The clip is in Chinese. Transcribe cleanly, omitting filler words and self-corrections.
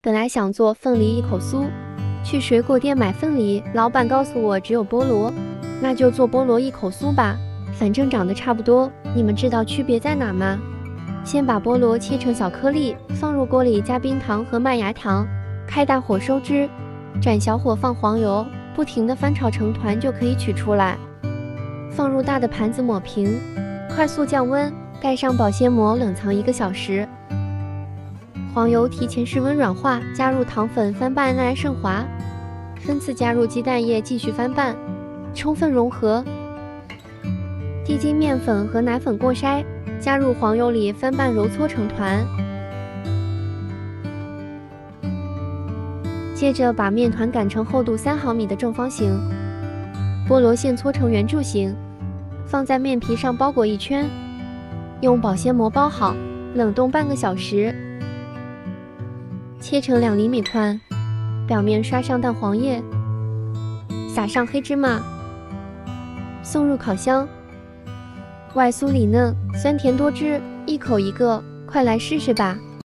本来想做凤梨一口酥，去水果店买凤梨，老板告诉我只有菠萝，那就做菠萝一口酥吧，反正长得差不多。你们知道区别在哪吗？先把菠萝切成小颗粒，放入锅里加冰糖和麦芽糖，开大火收汁，转小火放黄油，不停地翻炒成团就可以取出来，放入大的盘子抹平，快速降温，盖上保鲜膜冷藏1个小时。黄油提前室温软化，加入糖粉翻拌耐顺滑，分次加入鸡蛋液继续翻拌，充分融合。滴进面粉和奶粉过筛，加入黄油里翻拌揉搓成团。接着把面团擀成厚度3毫米的正方形，菠萝馅搓成圆柱形，放在面皮上包裹一圈，用保鲜膜包好，冷冻半个小时。切成2厘米宽，表面刷上蛋黄液，撒上黑芝麻，送入烤箱。外酥里嫩，酸甜多汁，一口一个，快来试试吧！